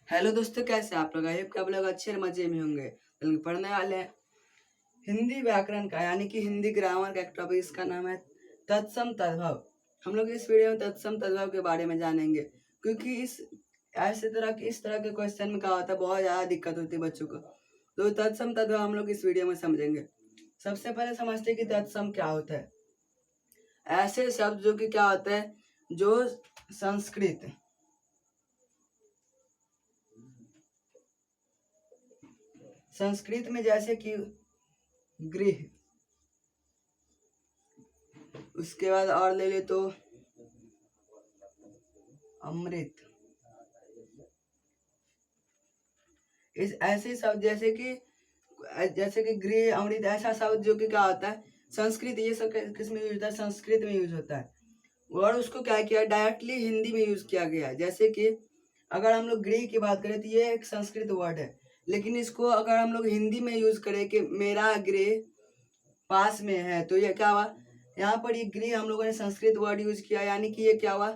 Hello दोस्तों, कैसे आप लोग? आई होप कि आप लोग अच्छे और मजे में होंगे। तो पढ़ने वाले हैं हिंदी व्याकरण का, यानी कि हिंदी ग्रामर का एक टॉपिक। इसका नाम है तत्सम तद्भव। हम लोग इस वीडियो में तत्सम तद्भव के बारे में जानेंगे, क्योंकि इस तरह के क्वेश्चन में क्या होता है, बहुत ज्यादा दिक्कत होती है बच्चों को। तो तत्सम तद्भव हम लोग इस वीडियो में समझेंगे। सबसे पहले समझते हैं कि तत्सम क्या होता है। ऐसे शब्द जो कि क्या होता है, जो संस्कृत संस्कृत में, जैसे कि गृह, उसके बाद और ले ले तो अमृत, इस ऐसे शब्द जैसे कि गृह, अमृत, ऐसा शब्द जो कि क्या होता है संस्कृत, ये सब किस में यूज होता है? संस्कृत में यूज होता है। और उसको क्या किया, डायरेक्टली हिंदी में यूज किया गया है। जैसे कि अगर हम लोग गृह की बात करें तो ये एक संस्कृत वर्ड है, लेकिन इसको अगर हम लोग हिंदी में यूज करें कि मेरा गृह पास में है, तो ये क्या हुआ, यहाँ पर ये गृह हम लोगों ने संस्कृत वर्ड यूज किया, यानी कि ये क्या हुआ,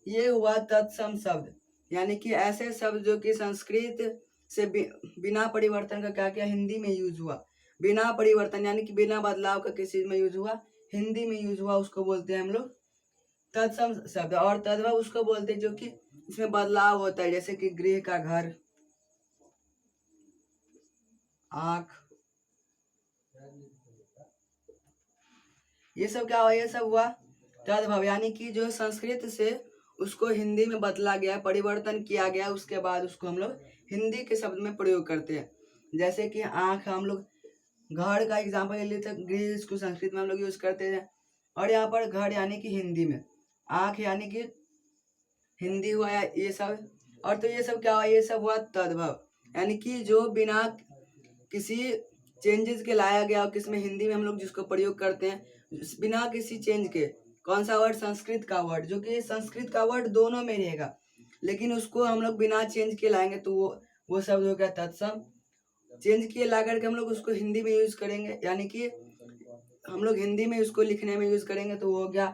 ये हुआ तत्सम शब्द। यानी कि ऐसे शब्द जो कि संस्कृत से बिना परिवर्तन का क्या किया, हिंदी में यूज हुआ। बिना परिवर्तन यानी कि बिना बदलाव का किस चीज में यूज हुआ, हिंदी में यूज हुआ, उसको बोलते हैं हम लोग तत्सम शब्द। और तद्भव उसको बोलते हैं जो कि इसमें बदलाव होता है, जैसे कि गृह का घर, आंख, ये सब क्या हुआ, ये सब हुआ तद्भव। यानी कि जो संस्कृत से उसको हिंदी में बदला गया, परिवर्तन किया गया, उसके बाद उसको हम लोग हिंदी के शब्द में प्रयोग करते हैं। जैसे कि आंख, हम लोग घर का एग्जाम्पल ले लेते हैं, गृह इसको संस्कृत में हम लोग यूज करते हैं, और यहाँ पर घर यानी कि हिंदी में, आंख यानी कि हिंदी हुआ, या ये सब। और तो ये सब क्या हुआ, ये सब हुआ तद्भव, यानी कि जो बिना किसी चेंजेस के लाया गया, और किसमें हिंदी में हम लोग जिसको प्रयोग करते हैं बिना किसी चेंज के। कौन सा वर्ड? संस्कृत का वर्ड, जो कि संस्कृत का वर्ड दोनों में रहेगा, लेकिन उसको हम लोग बिना चेंज के लाएंगे तो वो शब्द हो गया तत्सम। चेंज किए ला करके हम लोग उसको हिंदी में यूज करेंगे, यानी कि हम लोग हिंदी में उसको लिखने में यूज करेंगे तो वो हो गया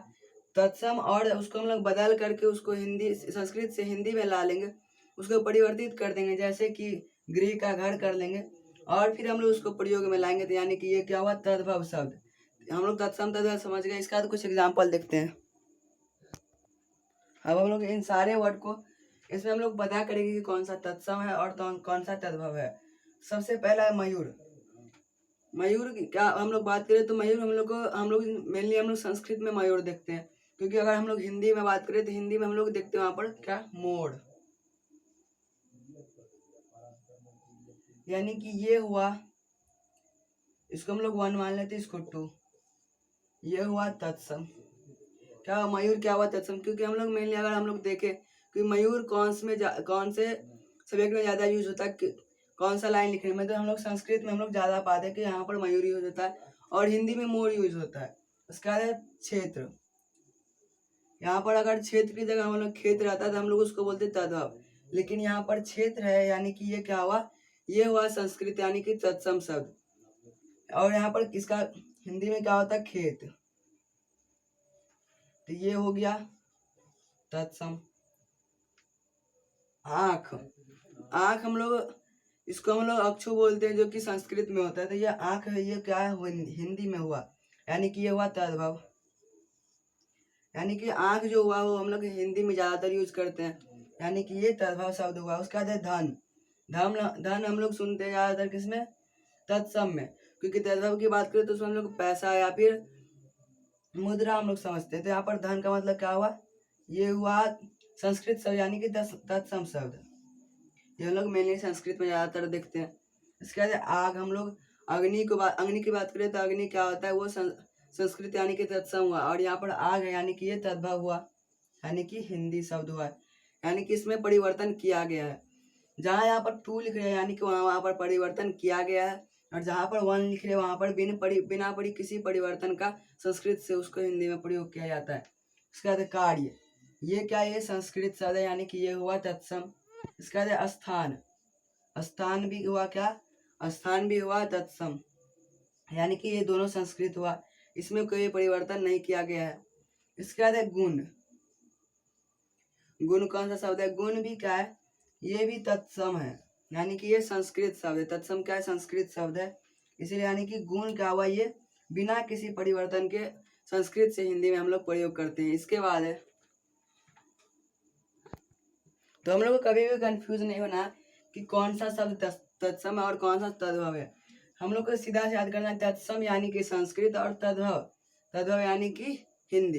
तत्सम। और उसको हम लोग बदल करके उसको हिंदी, संस्कृत से हिंदी में ला लेंगे, उसको परिवर्तित कर देंगे, जैसे कि गृह का घर कर लेंगे, और फिर हम लोग उसको प्रयोग में लाएंगे, तो यानी कि ये क्या हुआ, तद्भव शब्द। हम लोग तत्सम तद्भव समझ गए। इसका तो कुछ एग्जाम्पल देखते हैं। अब हम लोग इन सारे वर्ड को, इसमें हम लोग पता करेंगे कि कौन सा तत्सम है और कौन सा तद्भव है। सबसे पहला है मयूर। मयूर की क्या हम लोग बात करें तो मयूर हम लोग मेनली हम लोग संस्कृत में मयूर देखते हैं, क्योंकि अगर हम लोग हिंदी में बात करें तो हिंदी में हम लोग देखते हैं वहां पर क्या, मोर। यानी कि ये हुआ, इसको हम लोग वन मान लेते हैं, इसको टू। ये हुआ तत्सम। क्या हुआ? मयूर क्या हुआ, तत्सम। क्योंकि हम लोग मेनली अगर हम लोग देखें कि मयूर कौन से सब्जेक्ट में ज्यादा यूज होता है, कौन सा लाइन लिखने में, तो हम लोग संस्कृत में हम लोग ज्यादा पाते हैं कि यहाँ पर मयूर यूज होता है, और हिंदी में मोर यूज होता है। उसके बाद है क्षेत्र। यहाँ पर अगर क्षेत्र की जगह हम लोग खेत रहता है तो हम लोग उसको बोलते तद्भव, लेकिन यहाँ पर क्षेत्र है, यानी कि ये क्या हुआ, ये हुआ संस्कृत, यानी कि तत्सम शब्द। और यहाँ पर किसका हिंदी में क्या होता है, खेत, तो ये हो गया तत्सम। आंख, आंख हम लोग इसको हम लोग अक्षु बोलते हैं, जो कि संस्कृत में होता है, तो ये आंख है, ये क्या है, हिंदी में हुआ, यानी कि ये हुआ तद्भव। यानी कि आंख जो हुआ वो हम लोग हिंदी में ज्यादातर यूज करते हैं, यानी कि ये तद्भव शब्द हुआ। उसके बाद है धन। धन हम लोग सुनते हैं ज्यादातर किसमें, तत्सम में, क्योंकि तद्भव की बात करें तो उसमें हम लोग पैसा या फिर मुद्रा हम लोग समझते हैं। तो यहाँ पर धन का मतलब क्या हुआ, ये हुआ संस्कृत शब्द, यानी कि तत्सम शब्द। ये हम लोग मेनली संस्कृत में ज्यादातर देखते हैं। इसके बाद आग, हम लोग अग्नि की बात करें तो अग्नि क्या होता है, वो संस्कृत यानी कि तत्सम हुआ। और यहाँ पर आग है, यानी कि ये तद्भव हुआ, यानी कि हिंदी शब्द हुआ, यानी कि इसमें परिवर्तन किया गया है। जहाँ यहाँ पर टू लिख रहे हैं, यानी कि वहाँ पर परिवर्तन किया गया है, और जहाँ पर वन लिख रहे हैं वहाँ पर बिना पड़ी किसी परिवर्तन का संस्कृत से उसको हिंदी में प्रयोग किया जाता है। उसके बाद कार्य, ये क्या, ये संस्कृत शब्द है, यानी कि ये हुआ तत्सम। इसके बाद स्थान। स्थान भी हुआ क्या, स्थान भी हुआ तत्सम, यानी कि ये दोनों संस्कृत हुआ, इसमें कोई परिवर्तन नहीं किया गया है। इसके बाद है गुण। गुण कौन सा शब्द है, गुण भी क्या है, ये भी तत्सम है, यानी कि ये संस्कृत शब्द है। तत्सम क्या है? संस्कृत शब्द है। इसलिए यानी कि गुण क्या हुआ? ये बिना किसी परिवर्तन के संस्कृत से हिंदी में हम लोग प्रयोग करते हैं। इसके बाद है, तो हम लोग को कभी भी कंफ्यूज नहीं होना कि कौन सा शब्द तत्सम है और कौन सा तद्भव है। हम लोग को सीधा से याद करना है, तत्सम यानी कि संस्कृत और तद्भव, तद्भव यानी कि हिंदी।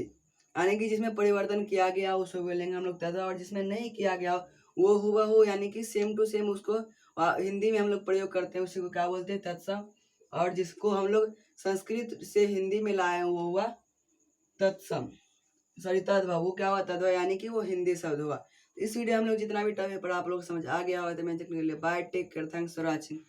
यानी कि जिसमें परिवर्तन किया गया उसको बोलेंगे हम लोग तद्भव, और जिसमें नहीं किया गया वो हुबहू यानी कि सेम टू सेम उसको हिंदी में हम लोग प्रयोग करते हैं, उसी को क्या बोलते हैं? तत्सम। और जिसको हम लोग संस्कृत से हिंदी में लाए हैं वो हुआ तत्सम, सॉरी तद्भव। वो क्या हुआ? तद्भव यानी कि वो हिंदी शब्द हुआ। इस वीडियो हम लोग जितना भी टॉपिक पढ़ा आप लोग समझ आ गया होगा, तो मैं bye, take care, thanks for watching.